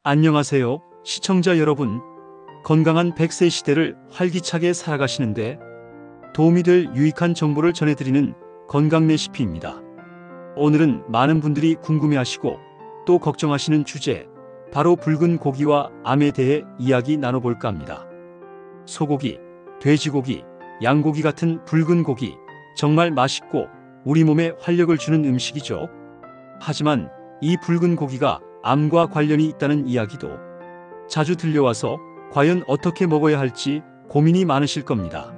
안녕하세요, 시청자 여러분. 건강한 100세 시대를 활기차게 살아가시는데 도움이 될 유익한 정보를 전해드리는 건강 레시피입니다. 오늘은 많은 분들이 궁금해하시고 또 걱정하시는 주제, 바로 붉은 고기와 암에 대해 이야기 나눠볼까 합니다. 소고기, 돼지고기, 양고기 같은 붉은 고기, 정말 맛있고 우리 몸에 활력을 주는 음식이죠. 하지만 이 붉은 고기가 암과 관련이 있다는 이야기도 자주 들려와서 과연 어떻게 먹어야 할지 고민이 많으실 겁니다.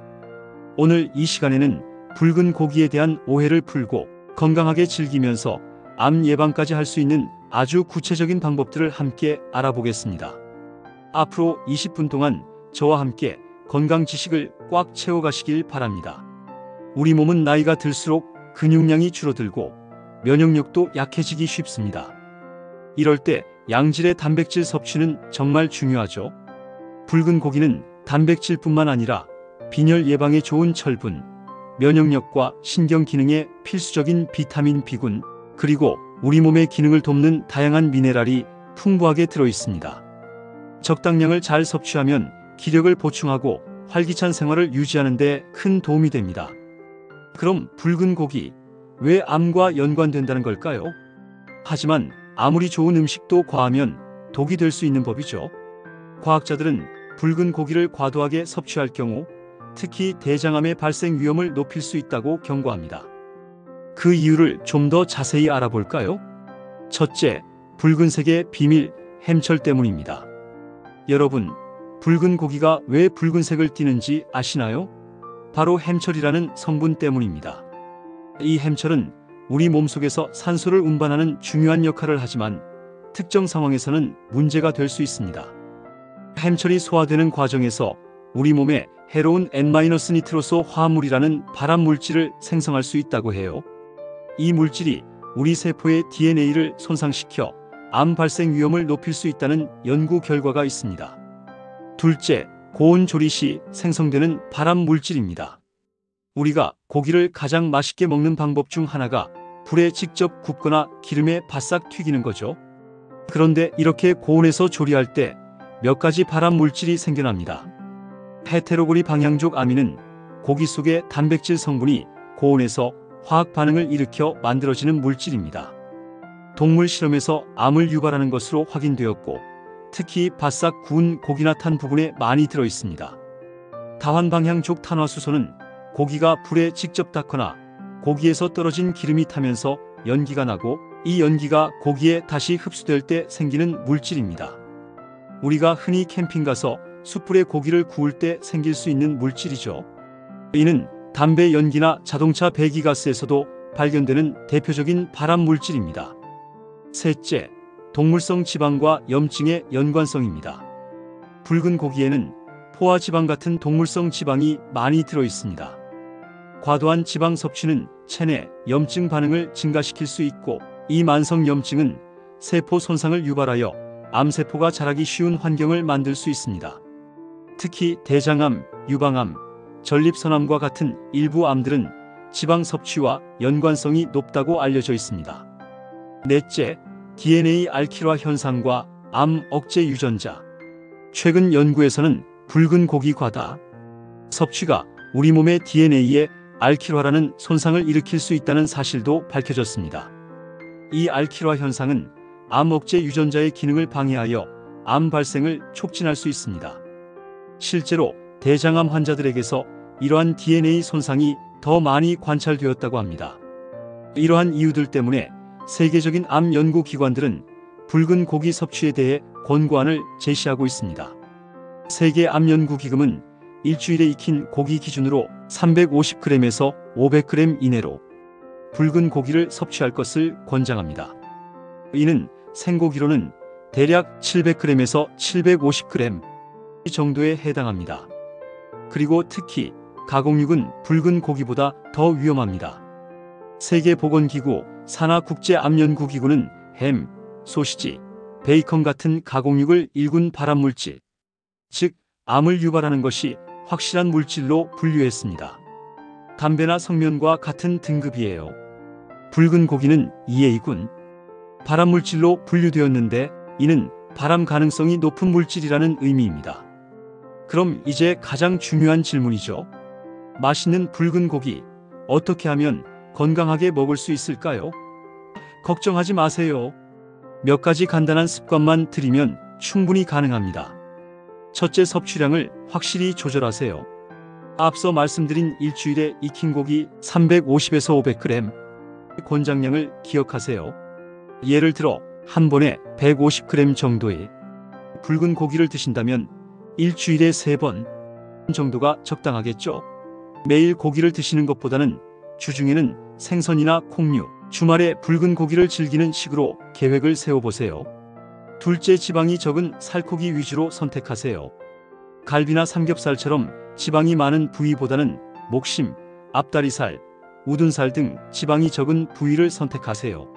오늘 이 시간에는 붉은 고기에 대한 오해를 풀고 건강하게 즐기면서 암 예방까지 할 수 있는 아주 구체적인 방법들을 함께 알아보겠습니다. 앞으로 20분 동안 저와 함께 건강 지식을 꽉 채워가시길 바랍니다. 우리 몸은 나이가 들수록 근육량이 줄어들고 면역력도 약해지기 쉽습니다. 이럴 때 양질의 단백질 섭취는 정말 중요하죠. 붉은 고기는 단백질뿐만 아니라 빈혈 예방에 좋은 철분, 면역력과 신경 기능에 필수적인 비타민 B군, 그리고 우리 몸의 기능을 돕는 다양한 미네랄이 풍부하게 들어 있습니다. 적당량을 잘 섭취하면 기력을 보충하고 활기찬 생활을 유지하는 데 큰 도움이 됩니다. 그럼 붉은 고기, 왜 암과 연관된다는 걸까요? 하지만 아무리 좋은 음식도 과하면 독이 될 수 있는 법이죠. 과학자들은 붉은 고기를 과도하게 섭취할 경우 특히 대장암의 발생 위험을 높일 수 있다고 경고합니다. 그 이유를 좀 더 자세히 알아볼까요? 첫째, 붉은색의 비밀, 햄철 때문입니다. 여러분, 붉은 고기가 왜 붉은색을 띠는지 아시나요? 바로 햄철이라는 성분 때문입니다. 이 햄철은 우리 몸속에서 산소를 운반하는 중요한 역할을 하지만 특정 상황에서는 문제가 될 수 있습니다. 햄철이 소화되는 과정에서 우리 몸에 해로운 N-니트로소 화합물이라는 발암 물질을 생성할 수 있다고 해요. 이 물질이 우리 세포의 DNA를 손상시켜 암 발생 위험을 높일 수 있다는 연구 결과가 있습니다. 둘째, 고온 조리 시 생성되는 발암 물질입니다. 우리가 고기를 가장 맛있게 먹는 방법 중 하나가 불에 직접 굽거나 기름에 바싹 튀기는 거죠. 그런데 이렇게 고온에서 조리할 때 몇 가지 발암 물질이 생겨납니다. 헤테로고리 방향족 아민은 고기 속의 단백질 성분이 고온에서 화학 반응을 일으켜 만들어지는 물질입니다. 동물 실험에서 암을 유발하는 것으로 확인되었고, 특히 바싹 구운 고기나 탄 부분에 많이 들어 있습니다. 다환방향족 탄화수소는 고기가 불에 직접 닿거나 고기에서 떨어진 기름이 타면서 연기가 나고, 이 연기가 고기에 다시 흡수될 때 생기는 물질입니다. 우리가 흔히 캠핑 가서 숯불에 고기를 구울 때 생길 수 있는 물질이죠. 이는 담배 연기나 자동차 배기가스에서도 발견되는 대표적인 발암 물질입니다. 셋째, 동물성 지방과 염증의 연관성입니다. 붉은 고기에는 포화 지방 같은 동물성 지방이 많이 들어 있습니다. 과도한 지방 섭취는 체내 염증 반응을 증가시킬 수 있고, 이 만성 염증은 세포 손상을 유발하여 암세포가 자라기 쉬운 환경을 만들 수 있습니다. 특히 대장암, 유방암, 전립선암과 같은 일부 암들은 지방 섭취와 연관성이 높다고 알려져 있습니다. 넷째, DNA 알키로아 현상과 암 억제 유전자. 최근 연구에서는 붉은 고기 과다 섭취가 우리 몸의 DNA에 알키로아라는 손상을 일으킬 수 있다는 사실도 밝혀졌습니다. 이 알키로아 현상은 암 억제 유전자의 기능을 방해하여 암 발생을 촉진할 수 있습니다. 실제로 대장암 환자들에게서 이러한 DNA 손상이 더 많이 관찰되었다고 합니다. 이러한 이유들 때문에 세계적인 암 연구 기관들은 붉은 고기 섭취에 대해 권고안을 제시하고 있습니다. 세계 암 연구 기금은 일주일에 익힌 고기 기준으로 350g에서 500g 이내로 붉은 고기를 섭취할 것을 권장합니다. 이는 생고기로는 대략 700g에서 750g 정도에 해당합니다. 그리고 특히 가공육은 붉은 고기보다 더 위험합니다. 세계보건기구 산하국제암연구기구는 햄, 소시지, 베이컨 같은 가공육을 일군 발암물질, 즉 암을 유발하는 것이 확실한 물질로 분류했습니다. 담배나 성면과 같은 등급이에요. 붉은 고기는 2A군 발암물질로 분류되었는데, 이는 발암 가능성이 높은 물질이라는 의미입니다. 그럼 이제 가장 중요한 질문이죠. 맛있는 붉은 고기, 어떻게 하면 건강하게 먹을 수 있을까요? 걱정하지 마세요. 몇 가지 간단한 습관만 들이면 충분히 가능합니다. 첫째, 섭취량을 확실히 조절하세요. 앞서 말씀드린 일주일에 익힌 고기 350에서 500g, 권장량을 기억하세요. 예를 들어 한 번에 150g 정도의 붉은 고기를 드신다면 일주일에 3번 정도가 적당하겠죠. 매일 고기를 드시는 것보다는 주중에는 생선이나 콩류, 주말에 붉은 고기를 즐기는 식으로 계획을 세워보세요. 둘째, 지방이 적은 살코기 위주로 선택하세요. 갈비나 삼겹살처럼 지방이 많은 부위보다는 목심, 앞다리살, 우둔살 등 지방이 적은 부위를 선택하세요.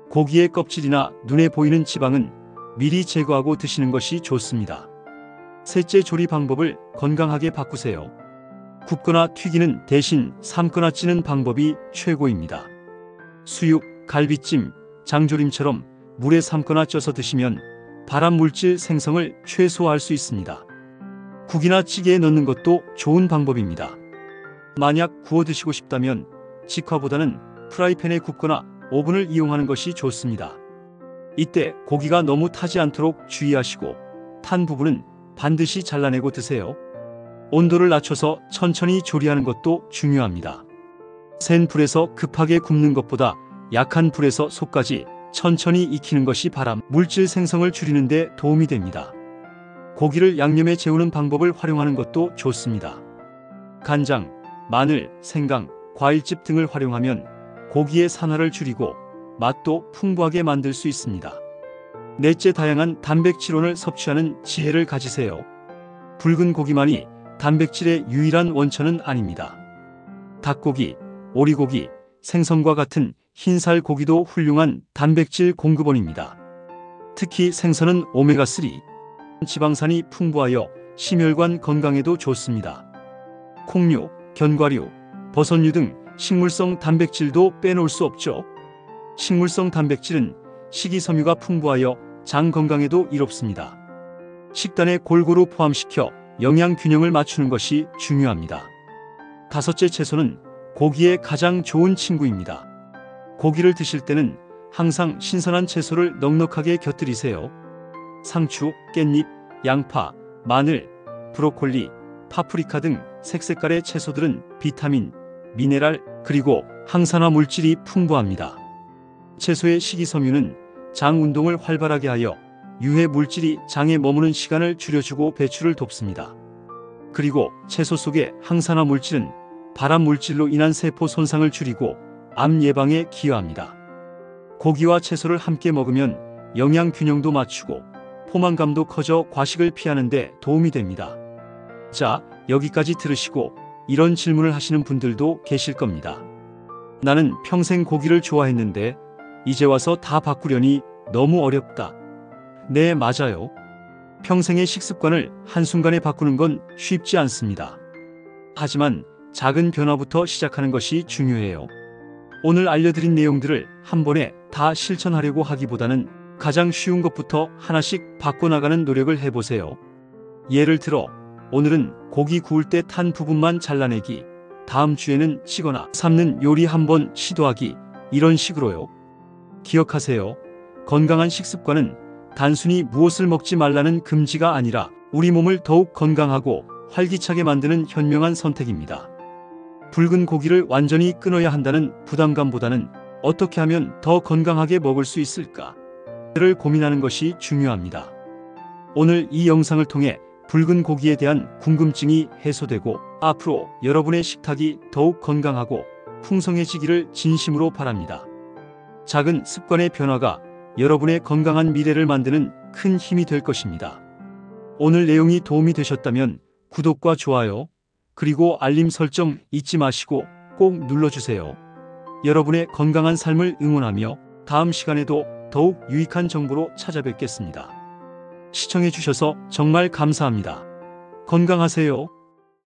고기의 껍질이나 눈에 보이는 지방은 미리 제거하고 드시는 것이 좋습니다. 셋째, 조리 방법을 건강하게 바꾸세요. 굽거나 튀기는 대신 삶거나 찌는 방법이 최고입니다. 수육, 갈비찜, 장조림처럼 물에 삶거나 쪄서 드시면 발암 물질 생성을 최소화할 수 있습니다. 국이나 찌개에 넣는 것도 좋은 방법입니다. 만약 구워 드시고 싶다면 직화보다는 프라이팬에 굽거나 오븐을 이용하는 것이 좋습니다. 이때 고기가 너무 타지 않도록 주의하시고 탄 부분은 반드시 잘라내고 드세요. 온도를 낮춰서 천천히 조리하는 것도 중요합니다. 센 불에서 급하게 굽는 것보다 약한 불에서 속까지 천천히 익히는 것이 발암 물질 생성을 줄이는 데 도움이 됩니다. 고기를 양념에 재우는 방법을 활용하는 것도 좋습니다. 간장, 마늘, 생강, 과일즙 등을 활용하면 고기의 산화를 줄이고 맛도 풍부하게 만들 수 있습니다. 넷째, 다양한 단백질원을 섭취하는 지혜를 가지세요. 붉은 고기만이 단백질의 유일한 원천은 아닙니다. 닭고기, 오리고기, 생선과 같은 흰살 고기도 훌륭한 단백질 공급원입니다. 특히 생선은 오메가3, 지방산이 풍부하여 심혈관 건강에도 좋습니다. 콩류, 견과류, 버섯류 등 식물성 단백질도 빼놓을 수 없죠. 식물성 단백질은 식이섬유가 풍부하여 장 건강에도 이롭습니다. 식단에 골고루 포함시켜 영양 균형을 맞추는 것이 중요합니다. 다섯째, 채소는 고기의 가장 좋은 친구입니다. 고기를 드실 때는 항상 신선한 채소를 넉넉하게 곁들이세요. 상추, 깻잎, 양파, 마늘, 브로콜리, 파프리카 등 색색깔의 채소들은 비타민, 미네랄, 그리고 항산화 물질이 풍부합니다. 채소의 식이섬유는 장 운동을 활발하게 하여 유해 물질이 장에 머무는 시간을 줄여주고 배출을 돕습니다. 그리고 채소 속의 항산화 물질은 발암 물질로 인한 세포 손상을 줄이고 암 예방에 기여합니다. 고기와 채소를 함께 먹으면 영양 균형도 맞추고 포만감도 커져 과식을 피하는 데 도움이 됩니다. 자, 여기까지 들으시고 이런 질문을 하시는 분들도 계실 겁니다. 나는 평생 고기를 좋아했는데 이제 와서 다 바꾸려니 너무 어렵다. 네, 맞아요. 평생의 식습관을 한순간에 바꾸는 건 쉽지 않습니다. 하지만 작은 변화부터 시작하는 것이 중요해요. 오늘 알려드린 내용들을 한 번에 다 실천하려고 하기보다는 가장 쉬운 것부터 하나씩 바꿔나가는 노력을 해보세요. 예를 들어 오늘은 고기 구울 때 탄 부분만 잘라내기, 다음 주에는 찌거나 삶는 요리 한번 시도하기, 이런 식으로요. 기억하세요. 건강한 식습관은 단순히 무엇을 먹지 말라는 금지가 아니라 우리 몸을 더욱 건강하고 활기차게 만드는 현명한 선택입니다. 붉은 고기를 완전히 끊어야 한다는 부담감보다는 어떻게 하면 더 건강하게 먹을 수 있을까를 고민하는 것이 중요합니다. 오늘 이 영상을 통해 붉은 고기에 대한 궁금증이 해소되고 앞으로 여러분의 식탁이 더욱 건강하고 풍성해지기를 진심으로 바랍니다. 작은 습관의 변화가 여러분의 건강한 미래를 만드는 큰 힘이 될 것입니다. 오늘 내용이 도움이 되셨다면 구독과 좋아요, 그리고 알림 설정 잊지 마시고 꼭 눌러주세요. 여러분의 건강한 삶을 응원하며 다음 시간에도 더욱 유익한 정보로 찾아뵙겠습니다. 시청해주셔서 정말 감사합니다. 건강하세요.